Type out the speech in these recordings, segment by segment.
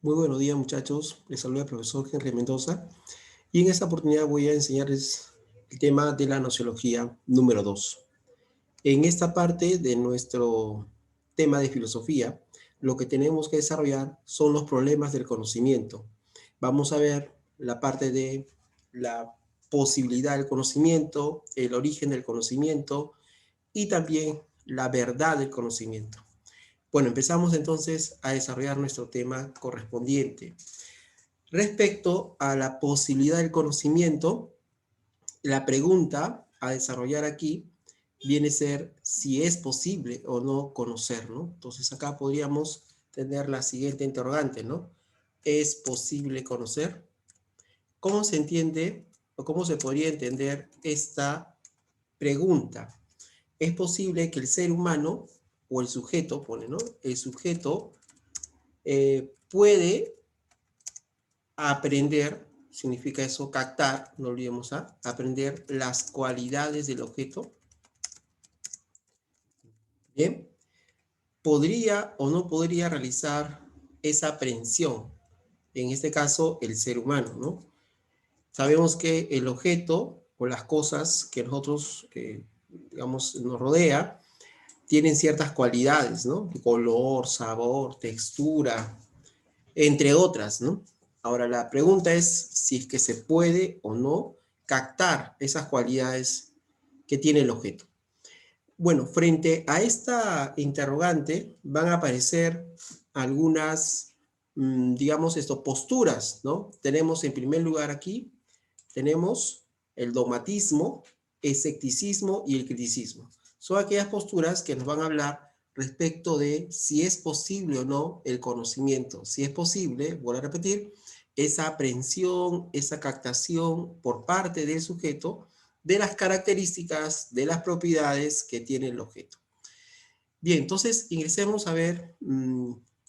Muy buenos días, muchachos. Les saluda el profesor Henry Mendoza y en esta oportunidad voy a enseñarles el tema de la nociología número 2. En esta parte de nuestro tema de filosofía, lo que tenemos que desarrollar son los problemas del conocimiento. Vamos a ver la parte de la posibilidad del conocimiento, el origen del conocimiento y también la verdad del conocimiento. Bueno, empezamos entonces a desarrollar nuestro tema correspondiente. Respecto a la posibilidad del conocimiento, la pregunta a desarrollar aquí viene a ser si es posible o no conocer, ¿no? Entonces acá podríamos tener la siguiente interrogante, ¿no? ¿Es posible conocer? ¿Cómo se entiende o cómo se podría entender esta pregunta? Es posible que el ser humano o el sujeto, pone, ¿no? El sujeto puede aprender, significa eso, captar, no olvidemos a, aprender las cualidades del objeto. Bien, podría o no podría realizar esa aprehensión, en este caso el ser humano, ¿no? Sabemos que el objeto o las cosas que nosotros, digamos, nos rodea, tienen ciertas cualidades, ¿no? Color, sabor, textura, entre otras, ¿no? Ahora, la pregunta es si es que se puede o no captar esas cualidades que tiene el objeto. Bueno, frente a esta interrogante van a aparecer algunas, digamos, posturas, ¿no? Tenemos en primer lugar aquí, tenemos el dogmatismo, escepticismo y el criticismo. Son aquellas posturas que nos van a hablar respecto de si es posible o no el conocimiento, si es posible, voy a repetir, esa aprehensión, esa captación por parte del sujeto de las características, de las propiedades que tiene el objeto. Bien, entonces ingresemos a ver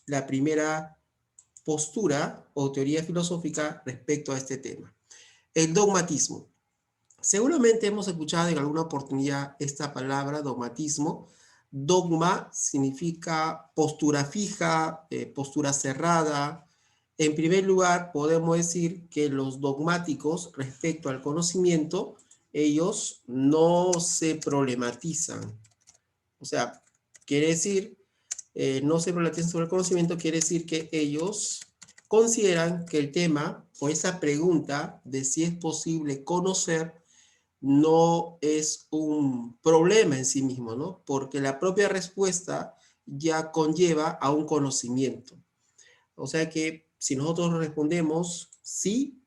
la primera postura o teoría filosófica respecto a este tema. El dogmatismo. Seguramente hemos escuchado en alguna oportunidad esta palabra dogmatismo. Dogma significa postura fija, postura cerrada. En primer lugar, podemos decir que los dogmáticos respecto al conocimiento, ellos no se problematizan. O sea, quiere decir, no se problematizan sobre el conocimiento, quiere decir que ellos consideran que el tema o esa pregunta de si es posible conocer no es un problema en sí mismo, ¿no? Porque la propia respuesta ya conlleva a un conocimiento. O sea que si nosotros respondemos sí,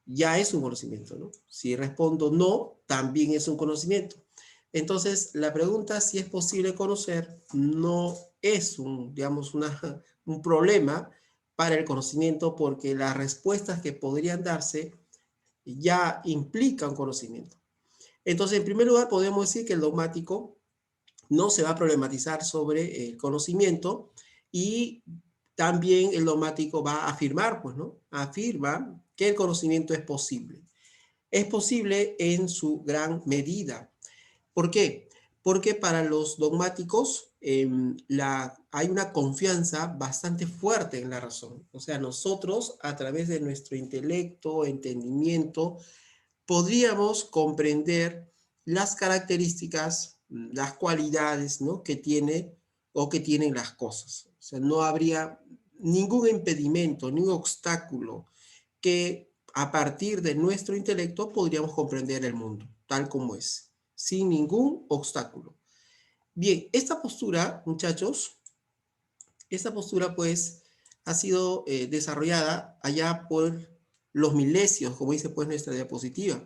ya es un conocimiento, ¿no? Si respondo no, también es un conocimiento. Entonces, la pregunta si es posible conocer no es digamos, un problema para el conocimiento porque las respuestas que podrían darse ya implican conocimiento. Entonces, en primer lugar, podemos decir que el dogmático no se va a problematizar sobre el conocimiento y también el dogmático va a afirmar, pues, ¿no? Afirma que el conocimiento es posible. Es posible en su gran medida. ¿Por qué? Porque para los dogmáticos hay una confianza bastante fuerte en la razón. O sea, nosotros, a través de nuestro intelecto, entendimiento, podríamos comprender las características, las cualidades, ¿no? que tiene o que tienen las cosas. O sea, no habría ningún impedimento, ningún obstáculo que a partir de nuestro intelecto podríamos comprender el mundo tal como es, sin ningún obstáculo. Bien, esta postura, muchachos, esta postura pues ha sido desarrollada allá por los milesios, como dice pues nuestra diapositiva.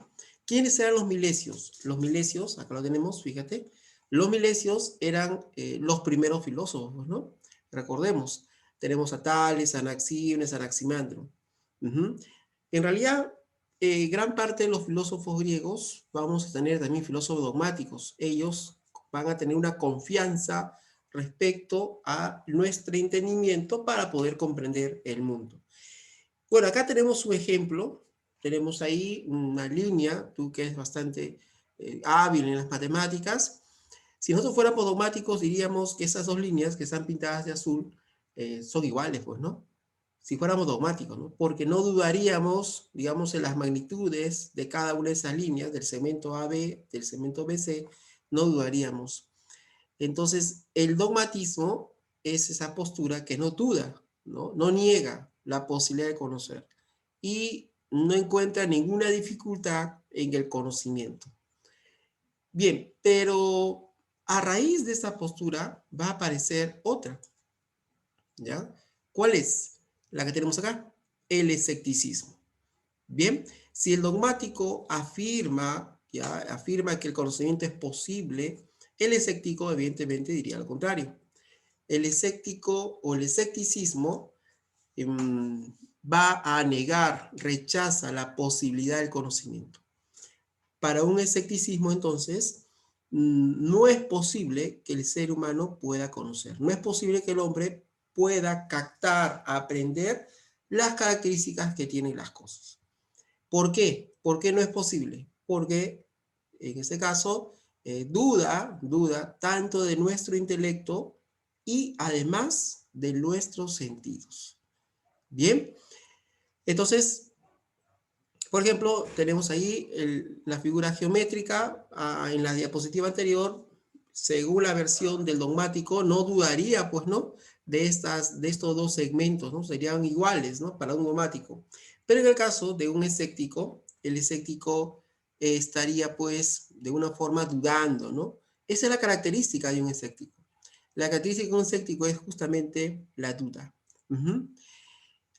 ¿Quiénes eran los milesios? Los milesios, acá lo tenemos, fíjate, los milesios eran los primeros filósofos, ¿no? Recordemos, tenemos a Tales, a Anaxímenes, a Anaximandro. En realidad, gran parte de los filósofos griegos vamos a tener también filósofos dogmáticos. Ellos van a tener una confianza respecto a nuestro entendimiento para poder comprender el mundo. Bueno, acá tenemos un ejemplo, tenemos ahí una línea, tú que eres bastante hábil en las matemáticas. Si nosotros fuéramos dogmáticos, diríamos que esas dos líneas que están pintadas de azul son iguales, pues, ¿no? si fuéramos dogmáticos, ¿no? Porque no dudaríamos, digamos, en las magnitudes de cada una de esas líneas, del segmento AB, del segmento BC, no dudaríamos. Entonces, el dogmatismo es esa postura que no duda, ¿no? No niega la posibilidad de conocer y no encuentra ninguna dificultad en el conocimiento. Bien, pero a raíz de esta postura va a aparecer otra, ¿ya? ¿Cuál es? La que tenemos acá, el escepticismo. Bien, si el dogmático afirma, ya, afirma que el conocimiento es posible, el escéptico evidentemente diría lo contrario. El escéptico o el escepticismo va a negar, rechaza la posibilidad del conocimiento. Para un escepticismo, entonces, no es posible que el ser humano pueda conocer. No es posible que el hombre pueda captar, aprender las características que tienen las cosas. ¿Por qué? ¿Por qué no es posible? Porque en este caso duda tanto de nuestro intelecto y además de nuestros sentidos. Bien, entonces, por ejemplo, tenemos ahí la figura geométrica en la diapositiva anterior. Según la versión del dogmático, no dudaría, pues, ¿no? De estos dos segmentos, ¿no? Serían iguales, ¿no? Para un dogmático. Pero en el caso de un escéptico, el escéptico estaría, pues, de una forma dudando, ¿no? Esa es la característica de un escéptico. La característica de un escéptico es justamente la duda.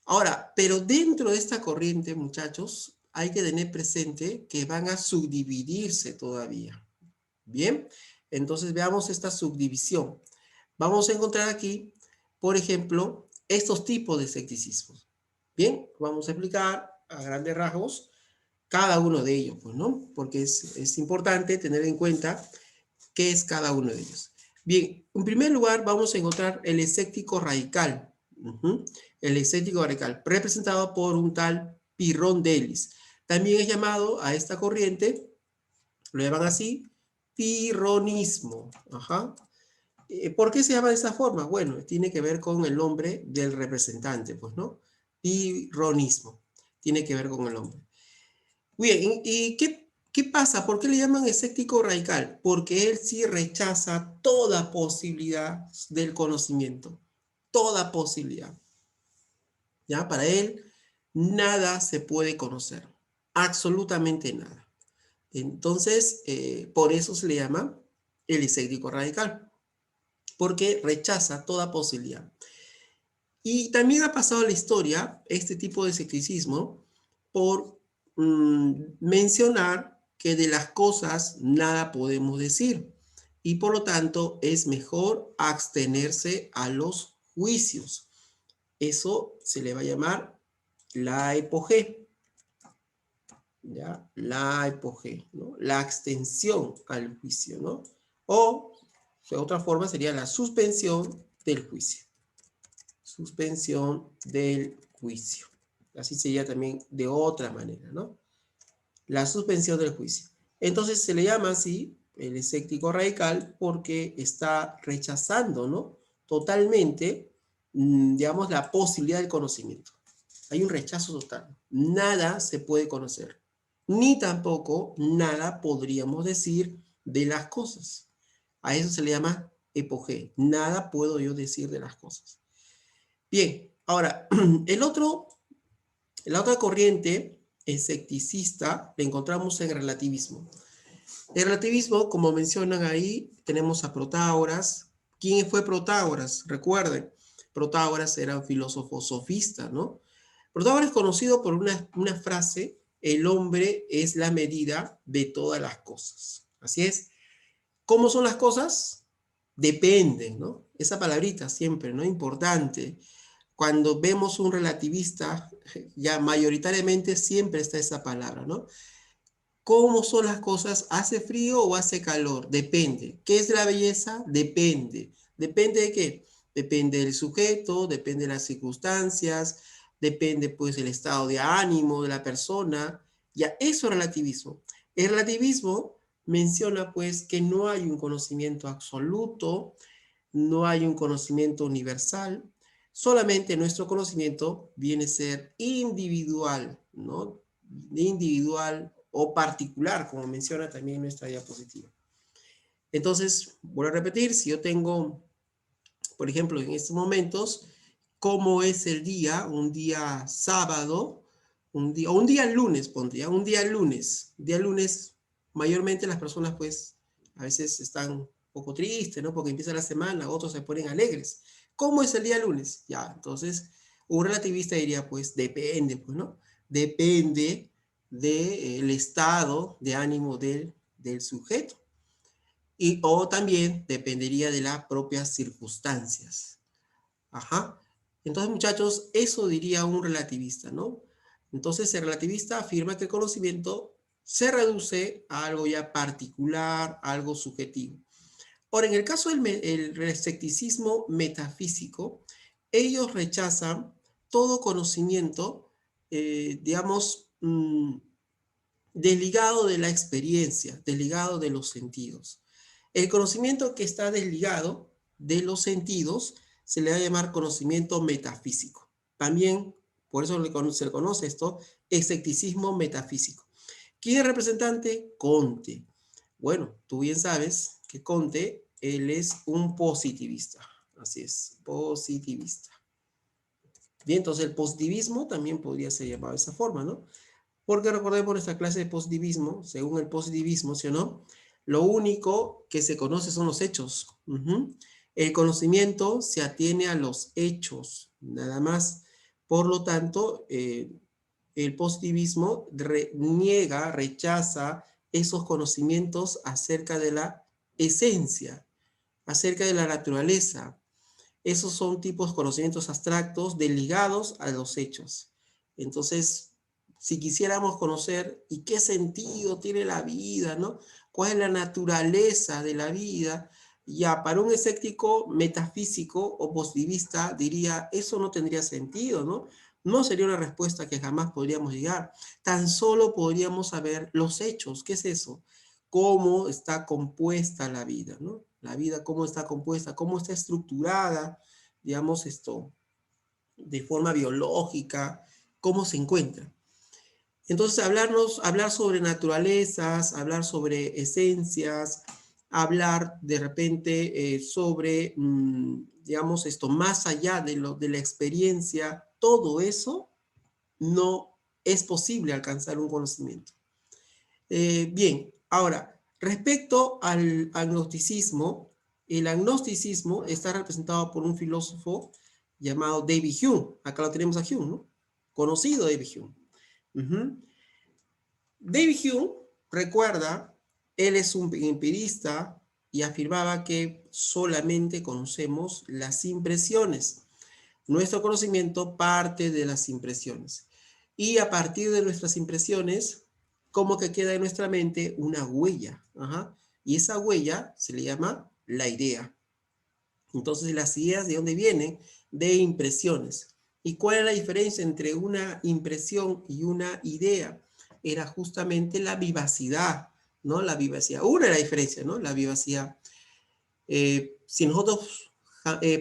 Ahora, pero dentro de esta corriente, muchachos, hay que tener presente que van a subdividirse todavía. Bien, entonces veamos esta subdivisión. Vamos a encontrar aquí, por ejemplo, estos tipos de escepticismos. Bien, vamos a explicar a grandes rasgos cada uno de ellos, pues, ¿no? Porque es importante tener en cuenta qué es cada uno de ellos. Bien, en primer lugar vamos a encontrar el escéptico radical. El escéptico radical, representado por un tal Pirrón de Elis. También es llamado a esta corriente, lo llaman así, pirronismo. ¿Por qué se llama de esa forma? Bueno, tiene que ver con el nombre del representante, pues, ¿no? Pirronismo. Tiene que ver con el nombre. Bien, ¿y qué pasa? ¿Por qué le llaman escéptico radical? Porque él sí rechaza toda posibilidad del conocimiento. Toda posibilidad. ¿Ya? Para él, nada se puede conocer. Absolutamente nada. Entonces, por eso se le llama el escéptico radical. Porque rechaza toda posibilidad. Y también ha pasado la historia, este tipo de escepticismo, por mencionar que de las cosas nada podemos decir. Y por lo tanto es mejor abstenerse a los juicios. Eso se le va a llamar la epogé. ¿Ya? La epogé, ¿no? La abstención al juicio, ¿no? O, de otra forma, sería la suspensión del juicio. Suspensión del juicio. Así sería también de otra manera, ¿no? La suspensión del juicio. Entonces se le llama así el escéptico radical porque está rechazando, ¿no? Totalmente, digamos, la posibilidad del conocimiento. Hay un rechazo total. Nada se puede conocer. Ni tampoco nada podríamos decir de las cosas. A eso se le llama epogé. Nada puedo yo decir de las cosas. Bien, ahora, la otra corriente escepticista la encontramos en el relativismo. El relativismo, como mencionan ahí, tenemos a Protágoras. ¿Quién fue Protágoras? Recuerden, Protágoras era un filósofo sofista, ¿no? Protágoras es conocido por una frase, el hombre es la medida de todas las cosas. Así es. ¿Cómo son las cosas? Dependen, ¿no? Esa palabrita siempre, ¿no? Importante. Cuando vemos un relativista, ya mayoritariamente siempre está esa palabra, ¿no? ¿Cómo son las cosas? ¿Hace frío o hace calor? Depende. ¿Qué es la belleza? Depende. ¿Depende de qué? Depende del sujeto, depende de las circunstancias, depende pues del estado de ánimo de la persona. Ya, eso es relativismo. El relativismo menciona pues que no hay un conocimiento absoluto, no hay un conocimiento universal, solamente nuestro conocimiento viene a ser individual, ¿no? Individual o particular, como menciona también nuestra diapositiva. Entonces, vuelvo a repetir, si yo tengo, por ejemplo, en estos momentos, cómo es el día, un día sábado, o un día lunes, pondría, un día lunes, mayormente las personas pues a veces están un poco tristes, ¿no? Porque empieza la semana, otros se ponen alegres. ¿Cómo es el día lunes? Ya, entonces un relativista diría pues depende, pues, ¿no? Depende del estado de ánimo del sujeto. O también dependería de las propias circunstancias. Ajá. Entonces, muchachos, eso diría un relativista, ¿no? Entonces, el relativista afirma que el conocimiento se reduce a algo ya particular, algo subjetivo. Ahora, en el caso del escepticismo metafísico, ellos rechazan todo conocimiento, digamos, desligado de la experiencia, desligado de los sentidos. El conocimiento que está desligado de los sentidos se le va a llamar conocimiento metafísico. También, por eso se le conoce esto, escepticismo metafísico. ¿Quién es el representante? Comte. Bueno, tú bien sabes que Comte, él es un positivista. Así es, positivista. Bien, entonces el positivismo también podría ser llamado de esa forma, ¿no? Porque recordemos nuestra clase de positivismo, según el positivismo, ¿sí o no? Lo único que se conoce son los hechos. El conocimiento se atiene a los hechos, nada más. Por lo tanto, el positivismo niega, rechaza esos conocimientos acerca de la esencia, acerca de la naturaleza. Esos son tipos de conocimientos abstractos desligados a los hechos. Entonces, si quisiéramos conocer y qué sentido tiene la vida, ¿no? ¿Cuál es la naturaleza de la vida? Ya, para un escéptico metafísico o positivista diría, eso no tendría sentido, ¿no? No sería una respuesta que jamás podríamos llegar. Tan solo podríamos saber los hechos. ¿Qué es eso? Cómo está compuesta la vida, ¿no? La vida, cómo está compuesta, cómo está estructurada, digamos, esto, de forma biológica, cómo se encuentra. Entonces, hablar sobre naturalezas, hablar sobre esencias, hablar de repente sobre, digamos, esto más allá de la experiencia, todo eso no es posible alcanzar un conocimiento. Bien, ahora, respecto al agnosticismo, el agnosticismo está representado por un filósofo llamado David Hume. Acá lo tenemos a Hume, ¿no? Conocido David Hume. David Hume, recuerda, él es un empirista y afirmaba que solamente conocemos las impresiones. Nuestro conocimiento parte de las impresiones. Y a partir de nuestras impresiones, como que queda en nuestra mente una huella. Y esa huella se le llama la idea. Entonces, las ideas, ¿de dónde vienen? De impresiones. ¿Y cuál es la diferencia entre una impresión y una idea? Era justamente la vivacidad, ¿no? La vivacidad. Una es la diferencia, ¿no? La vivacidad. Si nosotros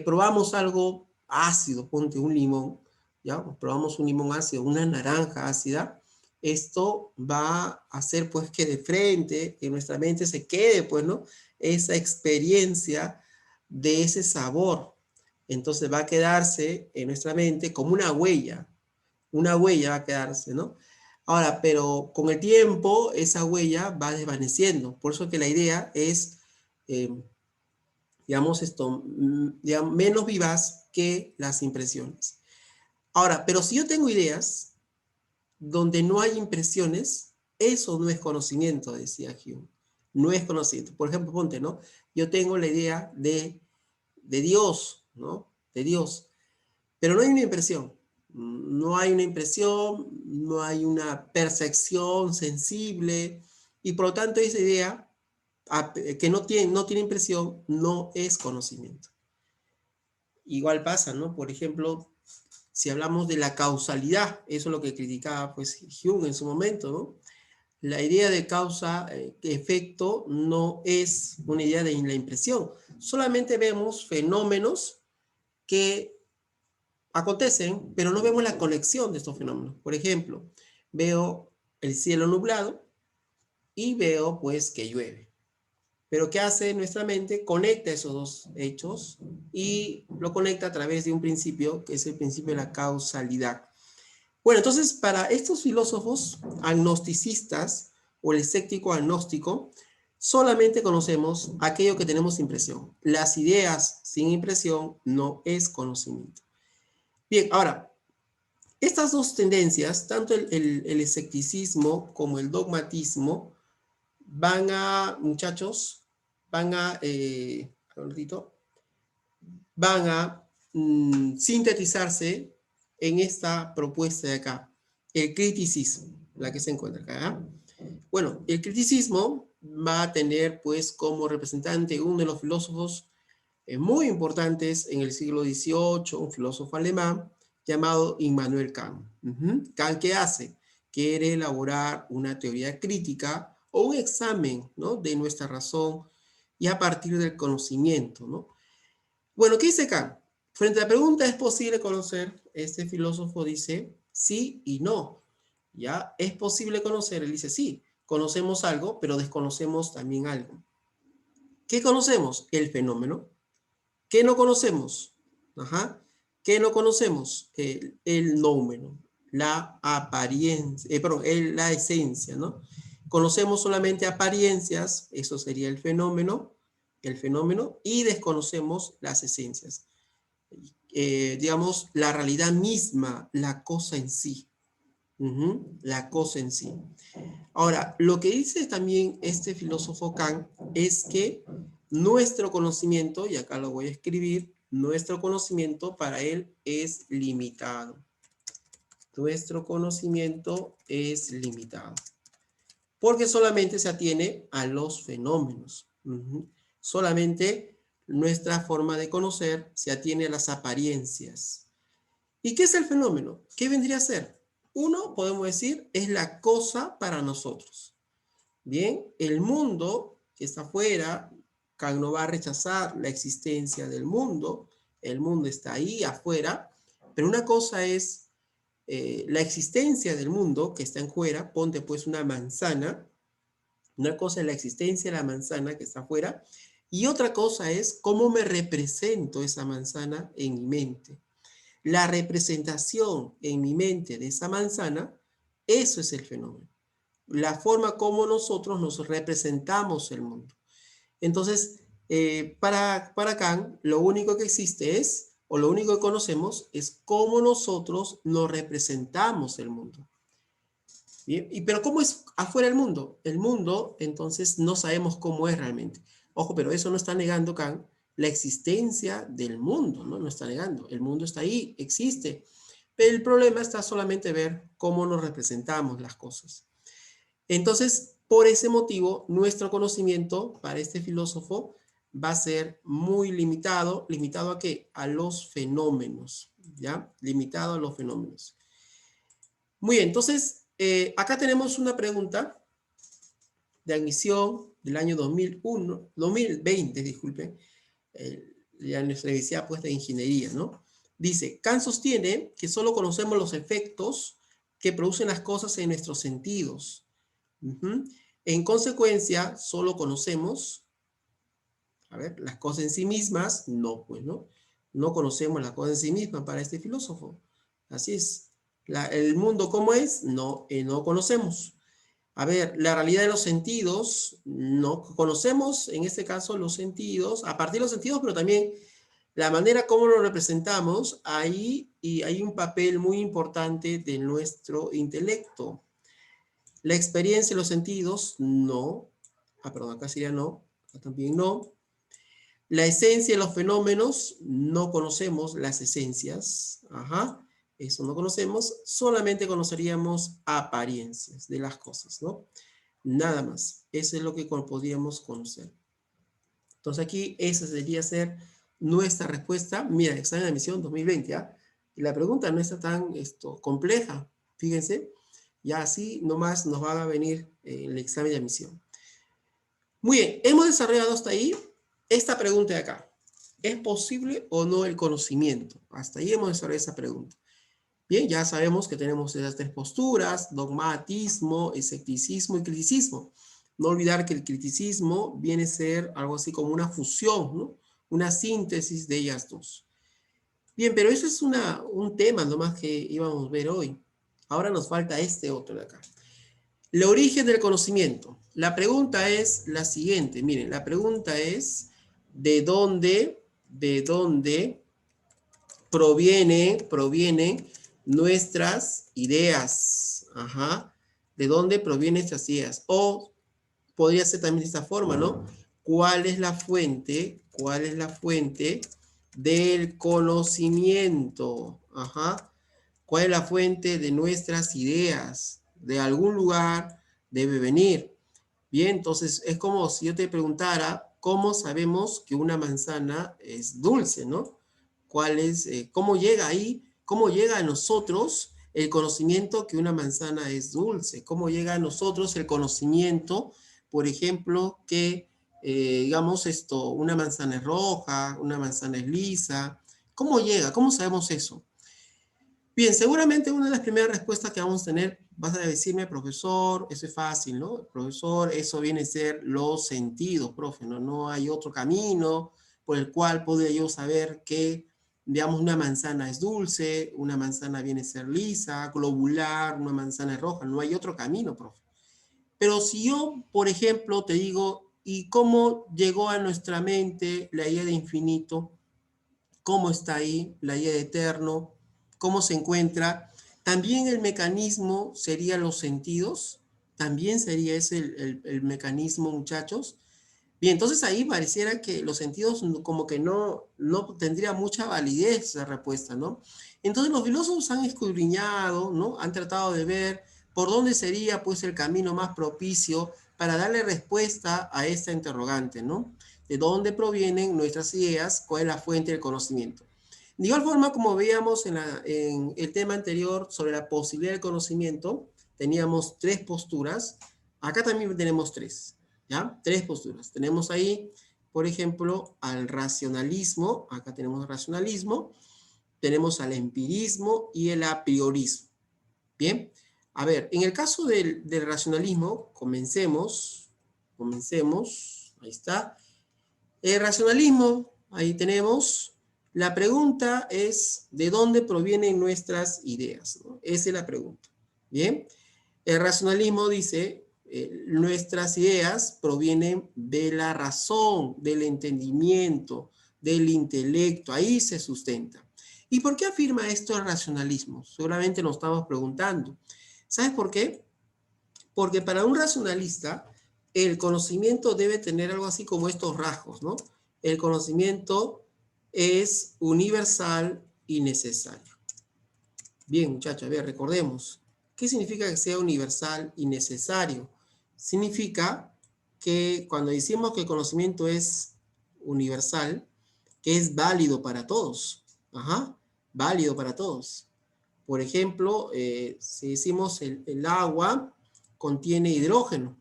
probamos algo ácido, ponte un limón, ¿ya? Probamos un limón ácido, una naranja ácida, esto va a hacer pues que de frente en nuestra mente se quede pues, ¿no? Esa experiencia de ese sabor. Entonces va a quedarse en nuestra mente como una huella va a quedarse, ¿no? Ahora, pero con el tiempo esa huella va desvaneciendo, por eso que la idea es digamos, esto, digamos, menos vivaz que las impresiones. Ahora, pero si yo tengo ideas donde no hay impresiones, eso no es conocimiento, decía Hume. No es conocimiento. Por ejemplo, ponte, ¿no? Yo tengo la idea de Dios, ¿no? De Dios. Pero no hay una impresión. No hay una impresión, no hay una percepción sensible. Y por lo tanto, esa idea que no tiene impresión, no es conocimiento. Igual pasa, ¿no? Por ejemplo, si hablamos de la causalidad, eso es lo que criticaba pues Hume en su momento, ¿no? La idea de causa-efecto no es una idea de la impresión. Solamente vemos fenómenos que acontecen, pero no vemos la conexión de estos fenómenos. Por ejemplo, veo el cielo nublado y veo pues que llueve. Pero ¿qué hace nuestra mente? Conecta esos dos hechos y lo conecta a través de un principio, que es el principio de la causalidad. Bueno, entonces para estos filósofos agnosticistas o el escéptico agnóstico, solamente conocemos aquello que tenemos impresión. Las ideas sin impresión no es conocimiento. Bien, ahora, estas dos tendencias, tanto el escepticismo como el dogmatismo, van a, muchachos, van a, un ratito, van a sintetizarse en esta propuesta de acá, el criticismo, la que se encuentra acá. Bueno, el criticismo va a tener pues como representante uno de los filósofos muy importantes en el siglo XVIII, un filósofo alemán llamado Immanuel Kant. Kant, ¿qué hace? Quiere elaborar una teoría crítica o un examen, ¿no?, de nuestra razón y a partir del conocimiento, ¿no? Bueno, ¿qué dice Kant? Frente a la pregunta, ¿es posible conocer? Este filósofo dice sí y no. ¿Ya? ¿Es posible conocer? Él dice sí, conocemos algo, pero desconocemos también algo. ¿Qué conocemos? El fenómeno. ¿Qué no conocemos? Ajá. ¿Qué no conocemos? El nómeno, la apariencia, perdón, la esencia, ¿no? Conocemos solamente apariencias, eso sería el fenómeno, y desconocemos las esencias. Digamos, la realidad misma, la cosa en sí. La cosa en sí. Ahora, lo que dice también este filósofo Kant es que nuestro conocimiento, y acá lo voy a escribir, nuestro conocimiento para él es limitado. Nuestro conocimiento es limitado. Porque solamente se atiene a los fenómenos. Solamente nuestra forma de conocer se atiene a las apariencias. ¿Y qué es el fenómeno? ¿Qué vendría a ser? Uno, podemos decir, es la cosa para nosotros. Bien, el mundo que está afuera, Kant no va a rechazar la existencia del mundo, el mundo está ahí afuera, pero una cosa es la existencia del mundo que está en fuera, ponte pues una manzana, una cosa es la existencia de la manzana que está afuera, y otra cosa es cómo me represento esa manzana en mi mente. La representación en mi mente de esa manzana, eso es el fenómeno. La forma como nosotros nos representamos el mundo. Entonces, para Kant, lo único que existe es, o lo único que conocemos, es cómo nosotros nos representamos el mundo. ¿Bien? Pero ¿cómo es afuera el mundo? El mundo, entonces, no sabemos cómo es realmente. Ojo, pero eso no está negando Kant la existencia del mundo, ¿no? No está negando. El mundo está ahí, existe. Pero el problema está solamente ver cómo nos representamos las cosas. Entonces, por ese motivo, nuestro conocimiento para este filósofo va a ser muy limitado. ¿Limitado a qué? A los fenómenos, ¿ya? Limitado a los fenómenos. Muy bien, entonces, acá tenemos una pregunta de admisión del año 2020, disculpen, ya nuestra universidad puesta de ingeniería, ¿no? Dice, Kant sostiene que solo conocemos los efectos que producen las cosas en nuestros sentidos. En consecuencia, solo conocemos, a ver, las cosas en sí mismas, no, pues, ¿no? No conocemos las cosas en sí mismas para este filósofo. Así es. El mundo, ¿cómo es? No, no conocemos. A ver, la realidad de los sentidos, no conocemos, en este caso, los sentidos, a partir de los sentidos, pero también la manera como lo representamos, ahí y hay un papel muy importante de nuestro intelecto. La experiencia de los sentidos, no. Perdón, acá sería no. Acá también no. La esencia de los fenómenos, no conocemos las esencias. Ajá. Eso no conocemos. Solamente conoceríamos apariencias de las cosas, ¿no? Nada más. Eso es lo que podríamos conocer. Entonces aquí esa debería ser nuestra respuesta. Mira, examen de admisión 2020, ¿ah? Y la pregunta no está tan compleja. Fíjense. Ya así nomás nos va a venir el examen de admisión. Muy bien, hemos desarrollado hasta ahí esta pregunta de acá. ¿Es posible o no el conocimiento? Hasta ahí hemos desarrollado esa pregunta. Bien, ya sabemos que tenemos esas tres posturas: dogmatismo, escepticismo y criticismo. No olvidar que el criticismo viene a ser algo así como una fusión, ¿no? Una síntesis de ellas dos. Bien, pero eso es un tema nomás que íbamos a ver hoy. Ahora nos falta este otro de acá. El origen del conocimiento. La pregunta es la siguiente. Miren, la pregunta es de dónde provienen nuestras ideas. Ajá. ¿De dónde provienen estas ideas? O podría ser también de esta forma, ¿no? ¿Cuál es la fuente? ¿Cuál es la fuente del conocimiento? Ajá. ¿Cuál es la fuente de nuestras ideas? De algún lugar debe venir. Bien, entonces es como si yo te preguntara, ¿cómo sabemos que una manzana es dulce, no? ¿Cuál es, cómo llega ahí, cómo llega a nosotros el conocimiento que una manzana es dulce? ¿Cómo llega a nosotros el conocimiento, por ejemplo, que, digamos, una manzana es roja, una manzana es lisa? ¿Cómo llega? ¿Cómo sabemos eso? Bien, seguramente una de las primeras respuestas que vamos a tener, vas a decirme, profesor, eso es fácil, ¿no? Profesor, eso viene a ser los sentidos, profe, ¿no? No hay otro camino por el cual podría yo saber que, digamos, una manzana es dulce, una manzana viene a ser lisa, globular, una manzana es roja, no hay otro camino, profe. Pero si yo, por ejemplo, te digo, ¿y cómo llegó a nuestra mente la idea de infinito? ¿Cómo está ahí la idea de eterno? ¿Cómo se encuentra? También el mecanismo sería los sentidos. También sería ese el mecanismo, muchachos. Bien, entonces ahí pareciera que los sentidos como que no tendría mucha validez esa respuesta, ¿no? Entonces los filósofos han escudriñado, ¿no? Han tratado de ver por dónde sería pues el camino más propicio para darle respuesta a esta interrogante, ¿no? ¿De dónde provienen nuestras ideas? ¿Cuál es la fuente del conocimiento? De igual forma, como veíamos en el tema anterior sobre la posibilidad del conocimiento, teníamos tres posturas. Acá también tenemos tres. ¿Ya? Tres posturas. Tenemos ahí, por ejemplo, al racionalismo. Acá tenemos racionalismo. Tenemos al empirismo y el a priorismo. Bien. A ver, en el caso del racionalismo, comencemos. Comencemos. Ahí está. El racionalismo, ahí tenemos. La pregunta es, ¿de dónde provienen nuestras ideas? ¿No? Esa es la pregunta. Bien. El racionalismo dice, nuestras ideas provienen de la razón, del entendimiento, del intelecto, ahí se sustenta. ¿Y por qué afirma esto el racionalismo? Seguramente nos estamos preguntando. ¿Sabes por qué? Porque para un racionalista, el conocimiento debe tener algo así como estos rasgos, ¿no? El conocimiento es universal y necesario. Bien, muchachos, a ver, recordemos. ¿Qué significa que sea universal y necesario? Significa que cuando decimos que el conocimiento es universal, que es válido para todos. Ajá, válido para todos. Por ejemplo, si decimos el agua contiene hidrógeno,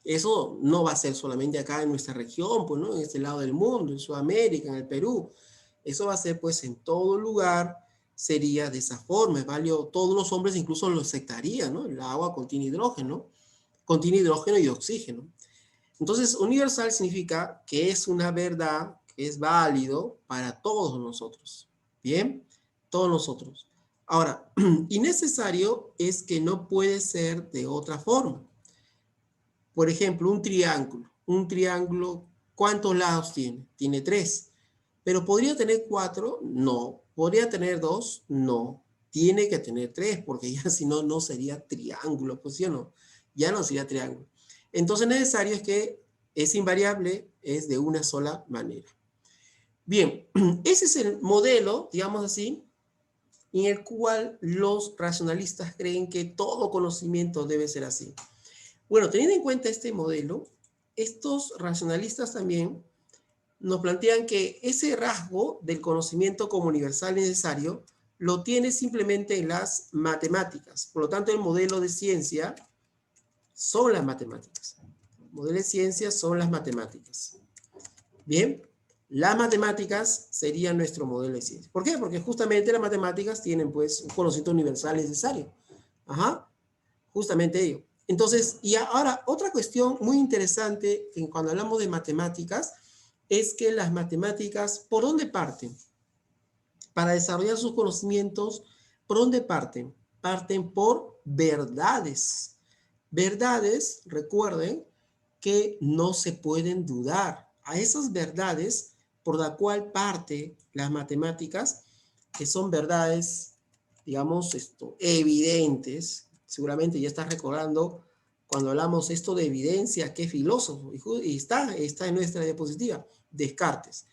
eso no va a ser solamente acá en nuestra región, pues, ¿no? En este lado del mundo, en Sudamérica, en el Perú. Eso va a ser, pues, en todo lugar, sería de esa forma. Es válido, todos los hombres incluso lo aceptarían, ¿no? El agua contiene hidrógeno y oxígeno. Entonces, universal significa que es una verdad, que es válido para todos nosotros. ¿Bien? Todos nosotros. Ahora, innecesario es que no puede ser de otra forma. Por ejemplo, un triángulo. Un triángulo, ¿cuántos lados tiene? Tiene tres. ¿Pero podría tener cuatro? No. ¿Podría tener dos? No. Tiene que tener tres, porque ya si no, no sería triángulo, pues sí o no. Ya no sería triángulo. Entonces, necesario es que es invariable, es de una sola manera. Bien, ese es el modelo, digamos así, en el cual los racionalistas creen que todo conocimiento debe ser así. Bueno, teniendo en cuenta este modelo, estos racionalistas también nos plantean que ese rasgo del conocimiento como universal necesario lo tiene simplemente en las matemáticas. Por lo tanto, el modelo de ciencia son las matemáticas. El modelo de ciencia son las matemáticas. Bien, Las matemáticas serían nuestro modelo de ciencia. ¿Por qué? Porque justamente las matemáticas tienen pues un conocimiento universal necesario. Ajá, justamente ello. Entonces, y ahora otra cuestión muy interesante cuando hablamos de matemáticas es que las matemáticas, ¿por dónde parten? Para desarrollar sus conocimientos, ¿por dónde parten? Parten por verdades. Verdades, recuerden, que no se pueden dudar. A esas verdades por la cual parte las matemáticas, que son verdades, digamos, evidentes. Seguramente ya estás recordando cuando hablamos esto de evidencia, qué filósofo, y está en nuestra diapositiva, Descartes.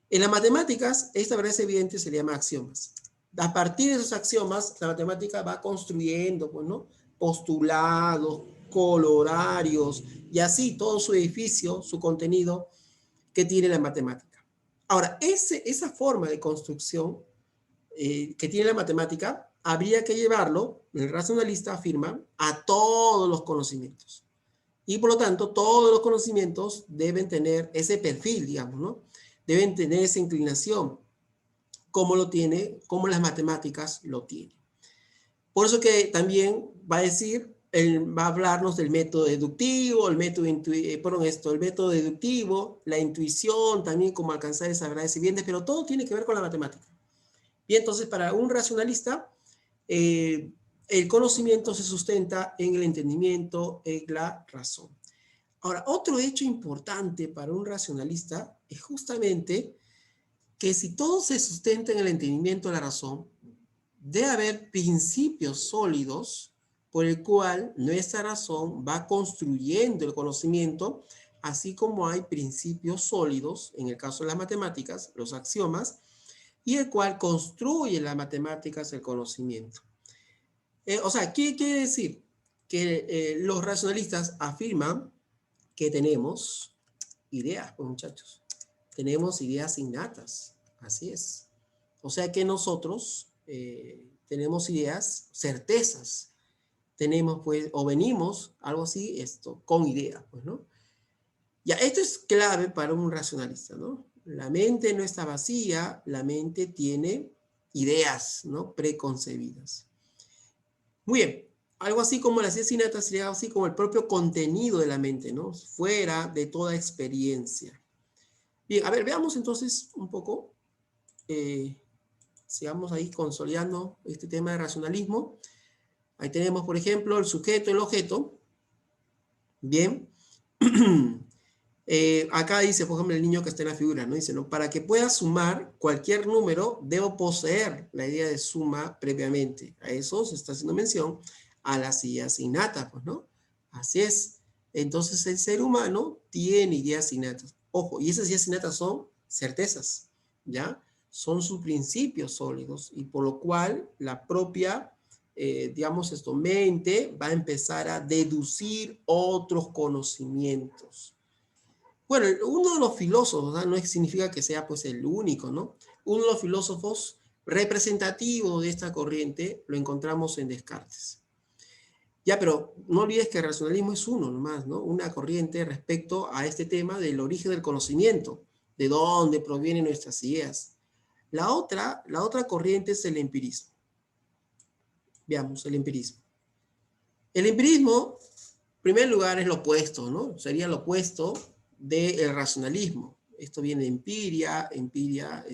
En las matemáticas, esta verdad evidente se le llama axiomas. A partir de esos axiomas, la matemática va construyendo, pues, ¿no? Postulados, colorarios, y así todo su edificio, su contenido que tiene la matemática. Ahora, esa forma de construcción que tiene la matemática, habría que llevarlo, el racionalista afirma, a todos los conocimientos. Y por lo tanto, todos los conocimientos deben tener ese perfil, digamos, ¿no? Deben tener esa inclinación, como lo tiene, como las matemáticas lo tienen. Por eso que también va a decir, va a hablarnos del método deductivo, el método deductivo, la intuición, también cómo alcanzar esas verdades evidentes, pero todo tiene que ver con la matemática. Y entonces, para un racionalista, el conocimiento se sustenta en el entendimiento, en la razón. Ahora, otro hecho importante para un racionalista es justamente que si todo se sustenta en el entendimiento de la razón, debe haber principios sólidos por el cual nuestra razón va construyendo el conocimiento, así como hay principios sólidos, en el caso de las matemáticas, los axiomas, y el cual construye las matemáticas el conocimiento. O sea, ¿qué quiere decir? Que los racionalistas afirman que tenemos ideas, pues muchachos. Tenemos ideas innatas, así es. O sea que nosotros tenemos ideas, certezas. Tenemos pues, o venimos, algo así, con ideas, pues, ¿no? Ya, esto es clave para un racionalista, ¿no? La mente no está vacía, la mente tiene ideas, ¿no? Preconcebidas. Muy bien, algo así como las ideas innatas sería así como el propio contenido de la mente, ¿no? Fuera de toda experiencia. Bien, a ver, veamos entonces un poco, sigamos ahí consolidando este tema de racionalismo. Ahí tenemos, por ejemplo, el sujeto, el objeto. Bien. Acá dice, por ejemplo, el niño que está en la figura, ¿no? Dice, ¿no? Para que pueda sumar cualquier número, debo poseer la idea de suma previamente. A eso se está haciendo mención a las ideas innatas, pues, ¿no? Así es. Entonces, el ser humano tiene ideas innatas. Ojo, y esas ideas innatas son certezas, ¿ya? Son sus principios sólidos y por lo cual la propia, digamos, mente va a empezar a deducir otros conocimientos. Bueno, uno de los filósofos, ¿no? No significa que sea pues el único, ¿no? Uno de los filósofos representativos de esta corriente lo encontramos en Descartes. Ya, pero no olvides que el racionalismo es uno nomás, ¿no? Una corriente respecto a este tema del origen del conocimiento, de dónde provienen nuestras ideas. La otra corriente es el empirismo. Veamos, el empirismo. El empirismo, en primer lugar, es lo opuesto, ¿no? Sería lo opuesto del racionalismo. Esto viene de empiria,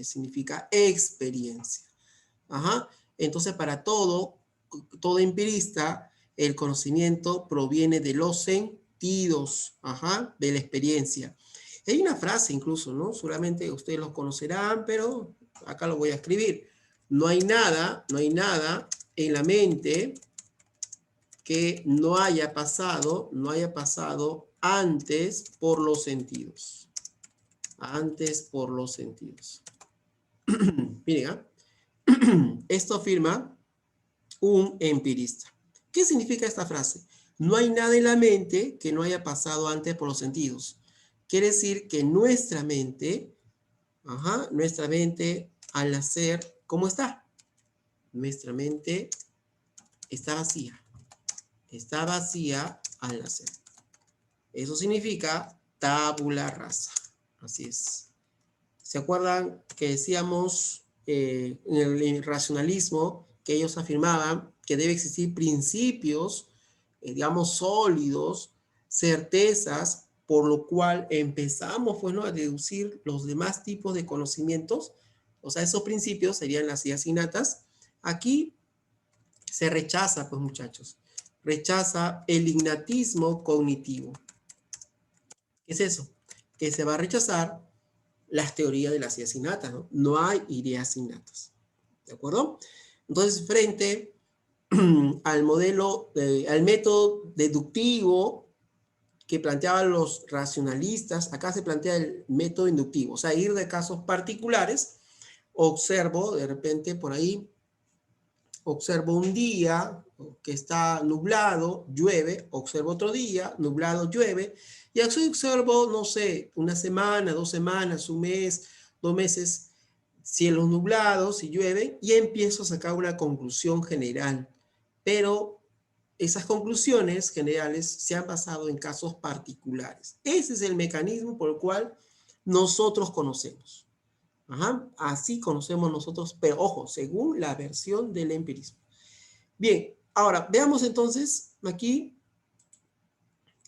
significa experiencia. Ajá. Entonces, para todo empirista, el conocimiento proviene de los sentidos, ajá, de la experiencia. Hay una frase incluso, ¿no? Seguramente ustedes lo conocerán, pero acá lo voy a escribir. No hay nada en la mente que no haya pasado antes por los sentidos. Antes por los sentidos. Miren, esto afirma un empirista. ¿Qué significa esta frase? No hay nada en la mente que no haya pasado antes por los sentidos. Quiere decir que nuestra mente al nacer, ¿cómo está? Nuestra mente está vacía. Está vacía al nacer. Eso significa tabula rasa. Así es. ¿Se acuerdan que decíamos en el racionalismo que ellos afirmaban que debe existir principios, digamos, sólidos, certezas, por lo cual empezamos, pues, ¿no?, a deducir los demás tipos de conocimientos? O sea, esos principios serían las ideas innatas. Aquí se rechaza, pues, muchachos, rechaza el innatismo cognitivo. ¿Qué es eso? Que se va a rechazar las teorías de las ideas innatas, ¿no? No hay ideas innatas, ¿de acuerdo? Entonces, frente al modelo, al método deductivo que planteaban los racionalistas, acá se plantea el método inductivo, o sea, ir de casos particulares. Observo, de repente, por ahí, observo un día que está nublado, llueve, observo otro día, nublado, llueve, y así observo, no sé, una semana, 2 semanas, un mes, 2 meses, cielos nublados y llueve, y empiezo a sacar una conclusión general. Pero esas conclusiones generales se han basado en casos particulares. Ese es el mecanismo por el cual nosotros conocemos. Ajá, así conocemos nosotros, pero ojo, según la versión del empirismo. Bien, ahora veamos entonces aquí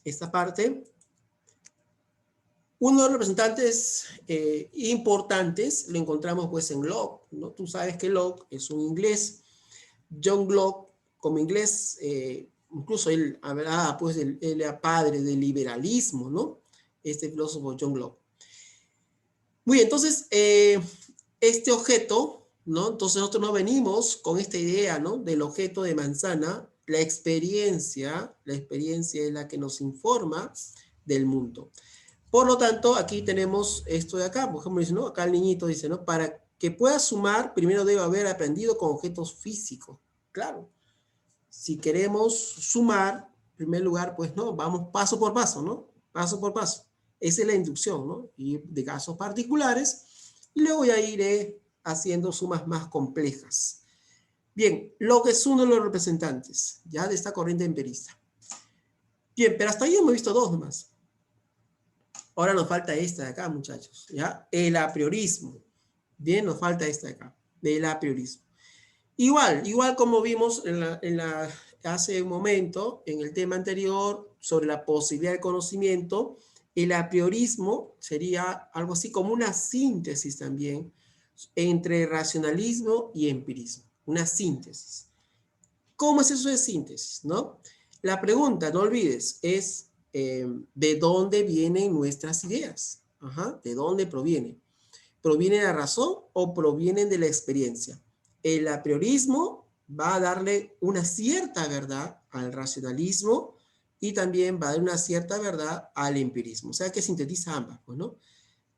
esta parte. Uno de los representantes importantes lo encontramos pues en Locke, ¿no? Tú sabes que Locke es un inglés. John Locke, como inglés, incluso él hablaba, pues, él era padre del liberalismo, ¿no? Este filósofo John Locke. Muy bien, entonces, este objeto, ¿no? Entonces nosotros no venimos con esta idea, ¿no?, del objeto de manzana. La experiencia es la que nos informa del mundo. Por lo tanto, aquí tenemos esto de acá. Por ejemplo, dice, ¿no?, acá el niñito dice, ¿no?, para que pueda sumar, primero debe haber aprendido con objetos físicos. Claro, si queremos sumar, en primer lugar, pues no, vamos paso por paso, ¿no? Paso por paso. Esa es la inducción, ¿no? Y de casos particulares, y luego ya iré haciendo sumas más complejas. Bien, Locke es uno de los representantes, ya, de esta corriente empirista. Bien, pero hasta ahí hemos visto dos nomás. Ahora nos falta esta de acá, muchachos, ¿ya? El apriorismo. Bien, nos falta esta de acá, del apriorismo. Igual como vimos hace un momento, en el tema anterior, sobre la posibilidad de conocimiento, el apriorismo sería algo así como una síntesis también entre racionalismo y empirismo. Una síntesis. ¿Cómo es eso de síntesis, no? La pregunta, no olvides, es ¿de dónde vienen nuestras ideas? Ajá, ¿de dónde provienen? ¿Provienen de la razón o provienen de la experiencia? El apriorismo va a darle una cierta verdad al racionalismo y también va a dar una cierta verdad al empirismo. O sea que sintetiza ambas, pues, ¿no?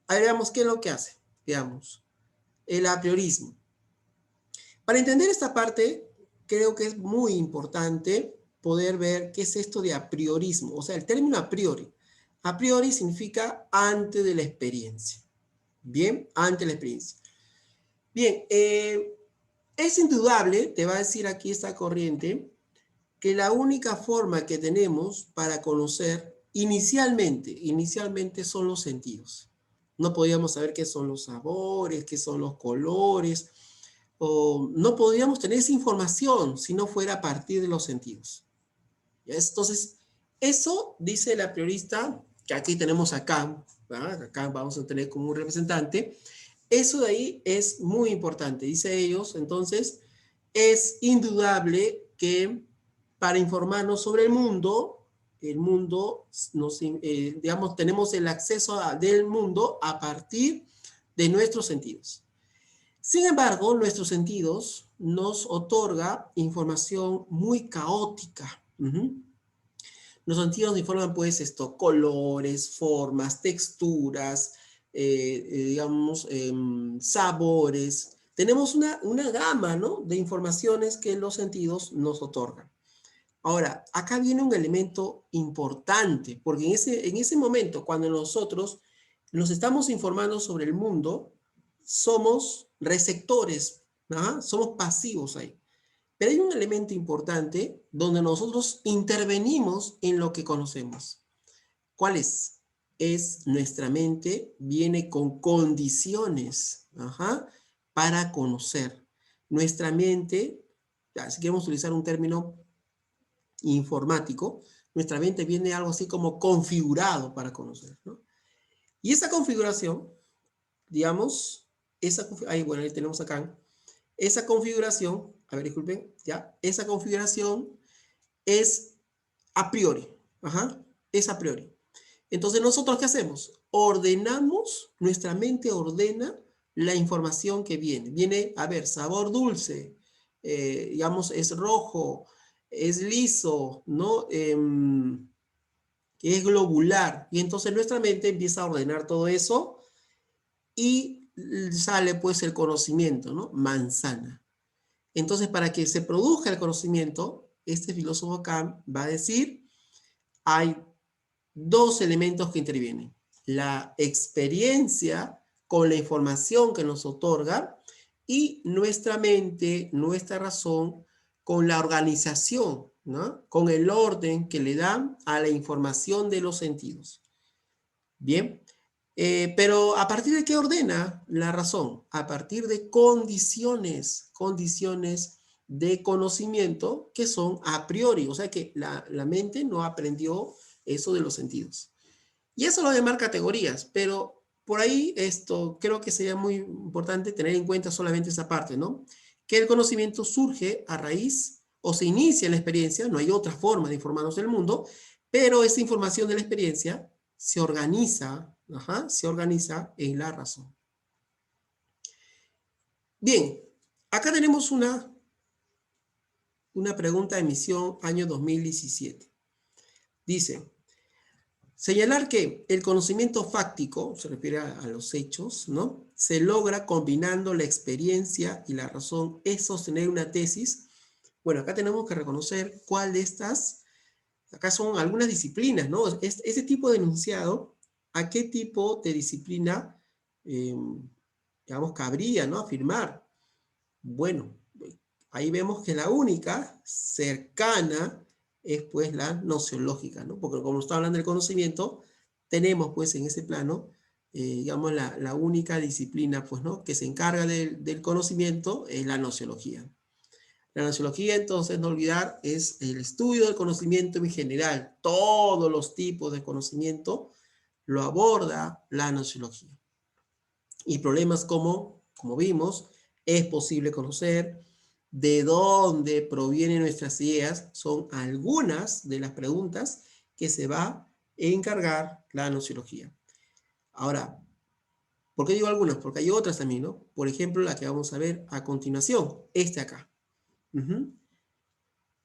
Ahí veamos qué es lo que hace. Veamos. El apriorismo. Para entender esta parte, creo que es muy importante poder ver qué es esto de apriorismo. O sea, el término a priori. A priori significa antes de la experiencia. Bien, antes de la experiencia. Bien, es indudable, te va a decir aquí esta corriente, que la única forma que tenemos para conocer inicialmente son los sentidos. No podíamos saber qué son los sabores, qué son los colores, o no podríamos tener esa información si no fuera a partir de los sentidos. ¿Ya? Entonces, eso dice el apriorista, que aquí tenemos acá, ¿verdad? Acá vamos a tener como un representante. Eso de ahí es muy importante, dice ellos. Entonces, es indudable que para informarnos sobre el mundo digamos, tenemos el acceso del mundo a partir de nuestros sentidos. Sin embargo, nuestros sentidos nos otorga información muy caótica. Los sentidos nos informan, pues, colores, formas, texturas, digamos, sabores. Tenemos una gama, ¿no?, de informaciones que los sentidos nos otorgan. Ahora, acá viene un elemento importante, porque en ese momento, cuando nosotros nos estamos informando sobre el mundo, somos receptores, ¿ah? Somos pasivos ahí. Pero hay un elemento importante donde nosotros intervenimos en lo que conocemos. ¿Cuál es? nuestra mente viene con condiciones, para conocer. Nuestra mente, ya, si queremos utilizar un término informático, nuestra mente viene algo así como configurado para conocer, ¿no? Y esa configuración, digamos, ahí, bueno, ahí tenemos acá, esa configuración, a ver, disculpen, ya, esa configuración es a priori, es a priori. Entonces, ¿nosotros qué hacemos? Ordenamos, nuestra mente ordena la información que viene. Viene, a ver, sabor dulce, digamos, es rojo, es liso, ¿no? Es globular. Y entonces nuestra mente empieza a ordenar todo eso y sale pues el conocimiento, ¿no? Manzana. Entonces, para que se produzca el conocimiento, este filósofo Kant va a decir, hay dos elementos que intervienen. La experiencia con la información que nos otorga y nuestra mente, nuestra razón, con la organización, ¿no? Con el orden que le dan a la información de los sentidos. Bien, pero ¿a partir de qué ordena la razón? A partir de condiciones de conocimiento que son a priori, o sea que la mente no aprendió eso de los sentidos. Y eso lo de llamar categorías, pero por ahí esto creo que sería muy importante tener en cuenta solamente esa parte, ¿no? Que el conocimiento surge a raíz o se inicia en la experiencia, no hay otra forma de informarnos del mundo, pero esa información de la experiencia se organiza en la razón. Bien, acá tenemos una pregunta de emisión año 2017. Dice, señalar que el conocimiento fáctico, se refiere a los hechos, ¿no? Se logra combinando la experiencia y la razón, es sostener una tesis. Bueno, acá tenemos que reconocer cuál de estas, acá son algunas disciplinas, ¿no? Este tipo de enunciado, ¿a qué tipo de disciplina, digamos, cabría, ¿no? Afirmar. Bueno, ahí vemos que la única cercana es pues la nociológica, ¿no? Porque como está hablando del conocimiento, tenemos pues en ese plano, digamos, la única disciplina pues, ¿no? Que se encarga del conocimiento es la nociología. La nociología, entonces, no olvidar, es el estudio del conocimiento en general. Todos los tipos de conocimiento lo aborda la nociología. Y problemas como vimos, es posible conocer, de dónde provienen nuestras ideas, son algunas de las preguntas que se va a encargar la nociología. Ahora, ¿por qué digo algunas? Porque hay otras también, ¿no? Por ejemplo, la que vamos a ver a continuación, acá.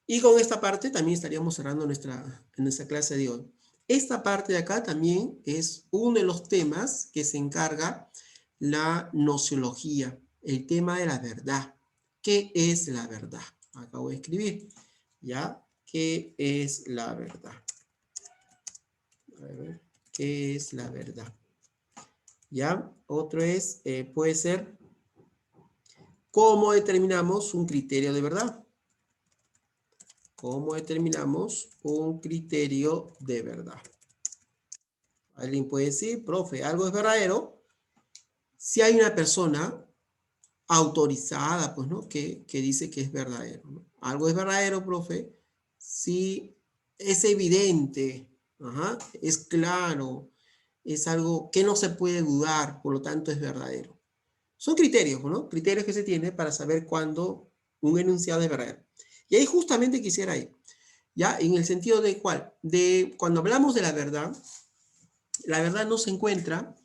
Y con esta parte también estaríamos cerrando nuestra clase de hoy. Esta parte de acá también es uno de los temas que se encarga la nociología, el tema de la verdad. ¿Qué es la verdad? Acá voy a escribir, ¿ya? ¿Qué es la verdad? A ver, ¿qué es la verdad? ¿Ya? Otro es, puede ser, ¿cómo determinamos un criterio de verdad? ¿Cómo determinamos un criterio de verdad? Alguien puede decir, profe, algo es verdadero si hay una persona autorizada, pues, ¿no? Que dice que es verdadero, ¿no? Algo es verdadero, profe, si es evidente, es claro, es algo que no se puede dudar, por lo tanto es verdadero. Son criterios, ¿no? Criterios que se tienen para saber cuándo un enunciado es verdadero. Y ahí justamente quisiera ir, ¿ya? En el sentido de cuál, de cuando hablamos de la verdad no se encuentra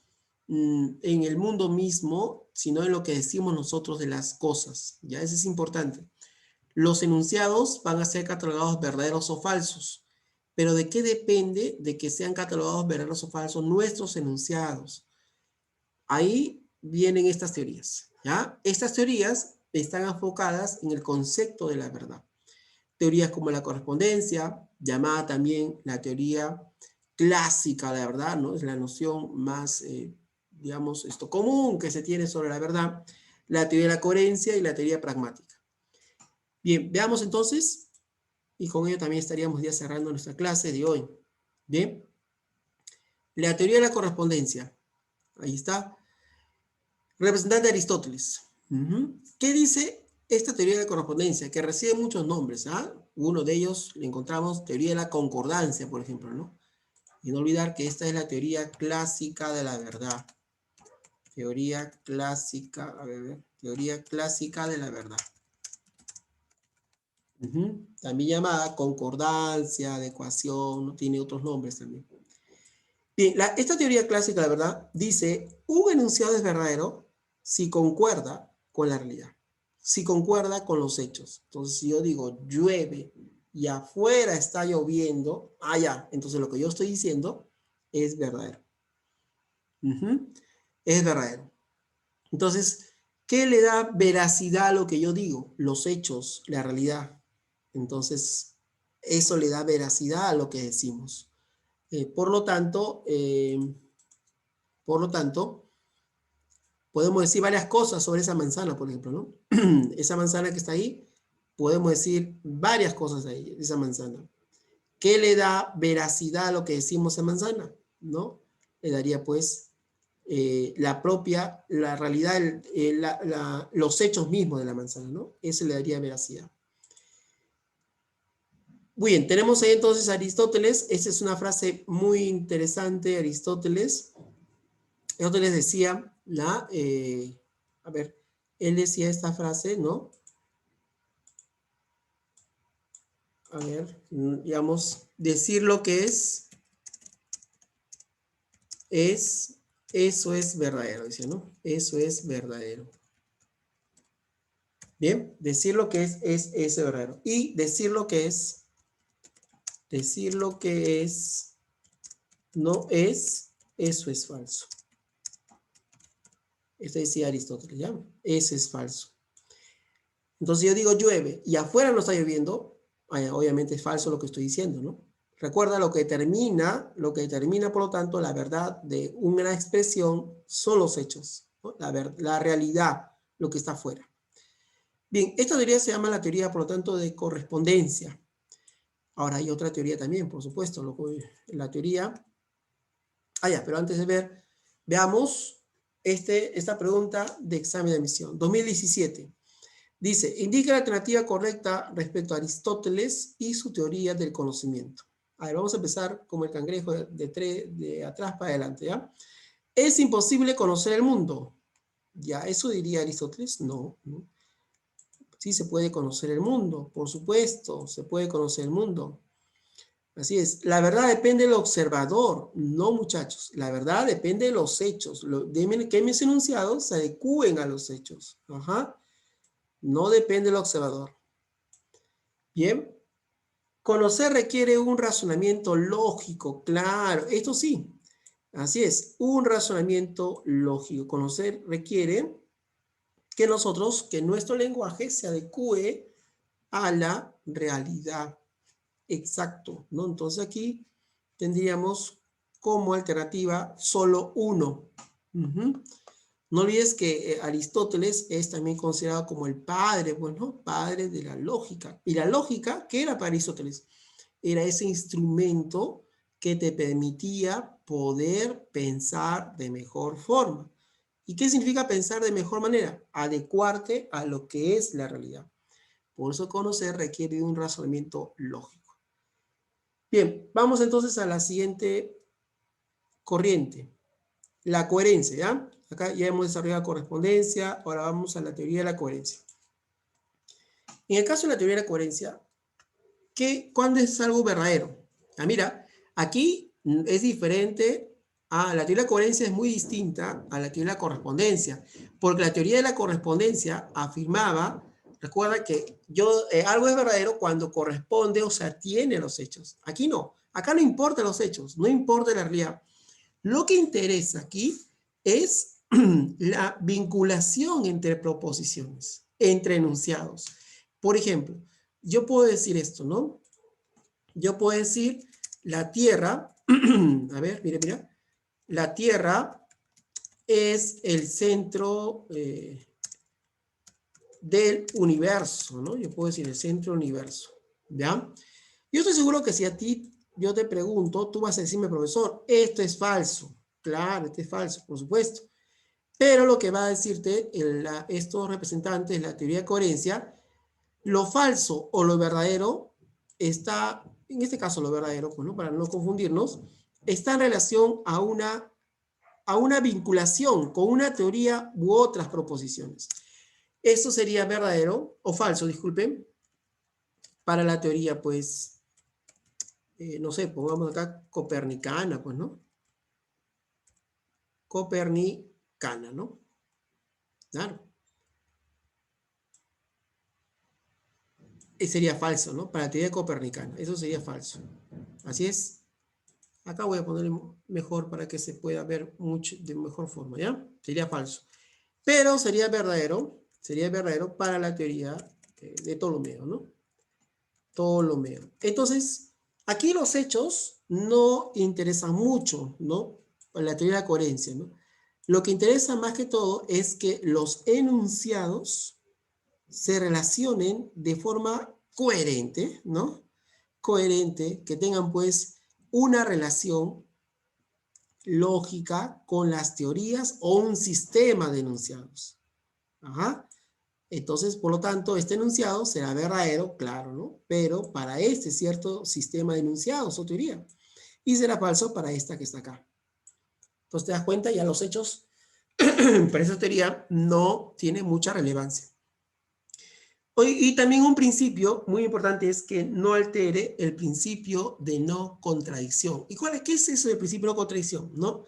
en el mundo mismo, sino en lo que decimos nosotros de las cosas. Ya, eso es importante. Los enunciados van a ser catalogados verdaderos o falsos. Pero ¿de qué depende de que sean catalogados verdaderos o falsos nuestros enunciados? Ahí vienen estas teorías. ¿Ya? Estas teorías están enfocadas en el concepto de la verdad. Teorías como la correspondencia, llamada también la teoría clásica de la verdad, ¿no? Es la noción más, digamos, común que se tiene sobre la verdad, la teoría de la coherencia y la teoría pragmática. Bien, veamos entonces, y con ello también estaríamos ya cerrando nuestra clase de hoy. Bien, La teoría de la correspondencia. Ahí está. Representante de Aristóteles. ¿Qué dice esta teoría de la correspondencia? Que recibe muchos nombres. ¿Ah? Uno de ellos le encontramos teoría de la concordancia, por ejemplo, ¿no? Y no olvidar que esta es la teoría clásica de la verdad. Teoría clásica, a ver, teoría clásica de la verdad. También llamada concordancia, adecuación, no tiene otros nombres también. Bien, esta teoría clásica, la verdad, dice, un enunciado es verdadero si concuerda con la realidad, si concuerda con los hechos. Entonces, si yo digo llueve y afuera está lloviendo, ya, entonces lo que yo estoy diciendo es verdadero. Es verdadero. Entonces, ¿qué le da veracidad a lo que yo digo? Los hechos, la realidad. Entonces, eso le da veracidad a lo que decimos. Por lo tanto, podemos decir varias cosas sobre esa manzana, por ejemplo, ¿no? Esa manzana que está ahí, podemos decir varias cosas de ahí, de esa manzana. ¿Qué le da veracidad a lo que decimos en manzana? ¿No? Le daría, pues, la realidad, los hechos mismos de la manzana, ¿no? Eso le daría veracidad. Muy bien, tenemos ahí entonces a Aristóteles. Esa es una frase muy interesante, Aristóteles. Aristóteles decía, a ver, él decía esta frase, ¿no? A ver, digamos, decir lo que eso es verdadero, dice, ¿no? Eso es verdadero. Bien, decir lo que es verdadero. Y decir lo que no es, eso es falso. Esto decía Aristóteles, ¿ya? Eso es falso. Entonces yo digo llueve y afuera no está lloviendo, obviamente es falso lo que estoy diciendo, ¿no? Recuerda lo que determina, por lo tanto, la verdad de una expresión son los hechos, ¿no? La realidad, lo que está afuera. Bien, esta teoría se llama la teoría, por lo tanto, de correspondencia. Ahora hay otra teoría también, por supuesto, la teoría... pero antes de ver, veamos esta pregunta de examen de admisión. 2017. Dice, indica la alternativa correcta respecto a Aristóteles y su teoría del conocimiento. A ver, vamos a empezar como el cangrejo de atrás para adelante, ¿ya? ¿Es imposible conocer el mundo? ¿Ya eso diría Aristóteles? No, no. Sí se puede conocer el mundo, por supuesto, se puede conocer el mundo. Así es, la verdad depende del observador, no muchachos, la verdad depende de los hechos, que mis enunciados se adecúen a los hechos, no depende del observador. Bien, conocer requiere un razonamiento lógico, claro, esto sí, así es, un razonamiento lógico. Conocer requiere que nuestro lenguaje se adecúe a la realidad. Exacto, ¿no? Entonces aquí tendríamos como alternativa solo uno. No olvides que Aristóteles es también considerado como el padre, bueno, padre de la lógica. Y la lógica, ¿qué era para Aristóteles? Era ese instrumento que te permitía poder pensar de mejor forma. ¿Y qué significa pensar de mejor manera? Adecuarte a lo que es la realidad. Por eso conocer requiere de un razonamiento lógico. Bien, vamos entonces a la siguiente corriente. La coherencia, ¿ya? Acá ya hemos desarrollado correspondencia, ahora vamos a la teoría de la coherencia. En el caso de la teoría de la coherencia, ¿cuándo es algo verdadero? Mira, aquí es diferente la teoría de la coherencia es muy distinta a la teoría de la correspondencia, porque la teoría de la correspondencia afirmaba, recuerda que algo es verdadero cuando corresponde o se atiene a los hechos. Aquí no, acá no importan los hechos, no importa la realidad. Lo que interesa aquí es la vinculación entre proposiciones, entre enunciados. Por ejemplo, yo puedo decir esto, ¿no? Yo puedo decir la Tierra, a ver, mira, la Tierra es el centro del universo, ¿no? Yo puedo decir el centro del universo, ¿ya? Yo estoy seguro que si a ti yo te pregunto, tú vas a decirme, profesor, esto es falso. Claro, esto es falso, por supuesto. Pero lo que va a decirte estos representantes de la teoría de coherencia, lo falso o lo verdadero está, en este caso lo verdadero, pues, ¿no? Para no confundirnos, está en relación a una vinculación con una teoría u otras proposiciones. Esto sería verdadero o falso, disculpen, para la teoría, pues, no sé, pongamos acá copernicana, pues, ¿no? Copernicana, ¿no? Claro. Sería falso, ¿no? Para la teoría copernicana, eso sería falso. Así es. Acá voy a ponerle mejor para que se pueda ver mucho, de mejor forma, ¿ya? Sería falso. Pero sería verdadero para la teoría de Ptolomeo, ¿no? Ptolomeo. Entonces, aquí los hechos no interesan mucho, ¿no? Para la teoría de la coherencia, ¿no? Lo que interesa más que todo es que los enunciados se relacionen de forma coherente, ¿no? Coherente, que tengan pues una relación lógica con las teorías o un sistema de enunciados. Ajá. Entonces, por lo tanto, este enunciado será verdadero, claro, ¿no? Pero para este cierto sistema de enunciados o teoría. Y será falso para esta que está acá. Entonces, te das cuenta, ya los hechos para esa teoría no tienen mucha relevancia. Y también un principio muy importante es que no altere el principio de no contradicción. ¿Y qué es eso del principio de no contradicción? ¿No?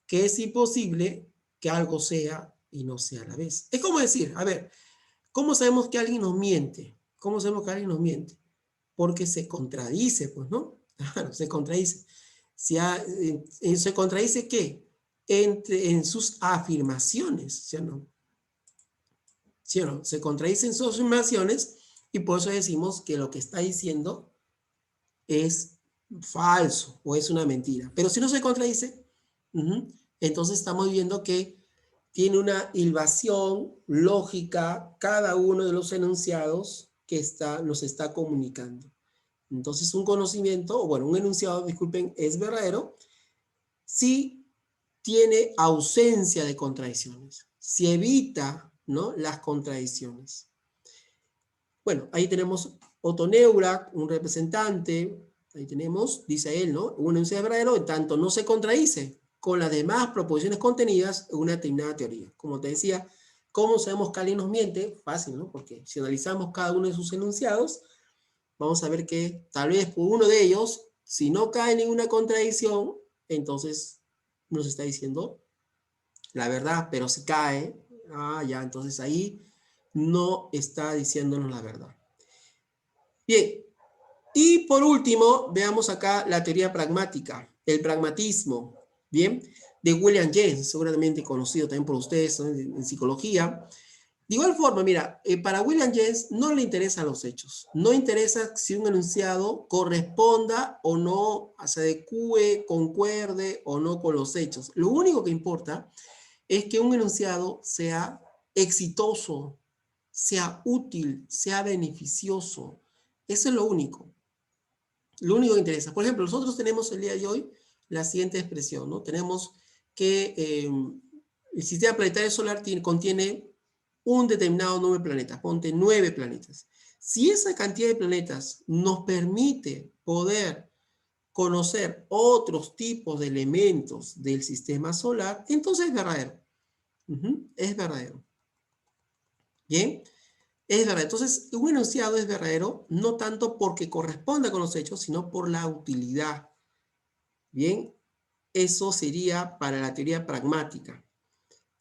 Que es imposible que algo sea y no sea a la vez. Es como decir, a ver, ¿cómo sabemos que alguien nos miente? ¿Cómo sabemos que alguien nos miente? Porque se contradice, pues, ¿no? Claro, se contradice. ¿Se contradice qué? En sus afirmaciones, ¿sí o no? ¿Sí o no? Se contradice en sus afirmaciones y por eso decimos que lo que está diciendo es falso o es una mentira. Pero si no se contradice, entonces estamos viendo que tiene una hilvación lógica cada uno de los enunciados que nos está comunicando. Entonces un conocimiento, o bueno, un enunciado, disculpen, es verdadero si tiene ausencia de contradicciones, si evita, ¿no?, las contradicciones. Bueno, ahí tenemos Otto Neurath, un representante, ahí tenemos, dice él, ¿no?, un enunciado verdadero en tanto no se contradice con las demás proposiciones contenidas en una determinada teoría. Como te decía, ¿cómo sabemos que alguien nos miente? Fácil, ¿no? Porque si analizamos cada uno de sus enunciados, vamos a ver que tal vez por uno de ellos, si no cae ninguna contradicción, entonces nos está diciendo la verdad, pero si cae, ya, entonces ahí no está diciéndonos la verdad. Bien, y por último, veamos acá la teoría pragmática, el pragmatismo, ¿bien? De William James, seguramente conocido también por ustedes, ¿no?, en psicología. De igual forma, mira, para William James no le interesan los hechos, no interesa si un enunciado corresponda o no, se adecue, concuerde o no con los hechos. Lo único que importa es que un enunciado sea exitoso, sea útil, sea beneficioso. Eso es lo único. Lo único que interesa. Por ejemplo, nosotros tenemos el día de hoy la siguiente expresión, ¿no? Tenemos que el sistema planetario solar contiene un determinado número de planetas, ponte 9 planetas. Si esa cantidad de planetas nos permite poder conocer otros tipos de elementos del sistema solar, entonces es verdadero. Es verdadero. Bien, es verdad. Entonces, un enunciado es verdadero no tanto porque corresponda con los hechos, sino por la utilidad. Bien, eso sería para la teoría pragmática.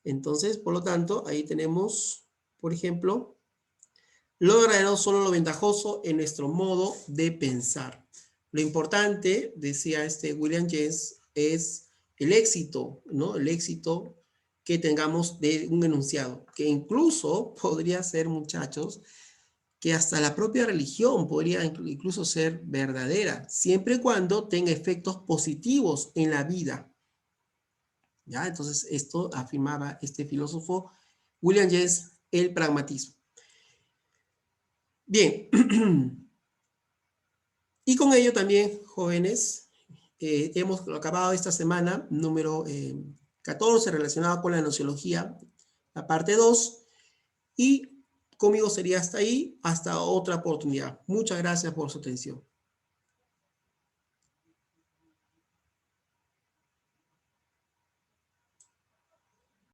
Entonces, por lo tanto, ahí tenemos, por ejemplo, lo verdadero, solo lo ventajoso en nuestro modo de pensar. Lo importante, decía William James, es el éxito, ¿no? El éxito que tengamos de un enunciado, que incluso podría ser, muchachos, que hasta la propia religión podría incluso ser verdadera, siempre y cuando tenga efectos positivos en la vida. ¿Ya? Entonces, esto afirmaba este filósofo William James, el pragmatismo. Bien. Y con ello también, jóvenes, hemos acabado esta semana número 14 relacionado con la nociología, la parte 2, y conmigo sería hasta ahí, hasta otra oportunidad. Muchas gracias por su atención.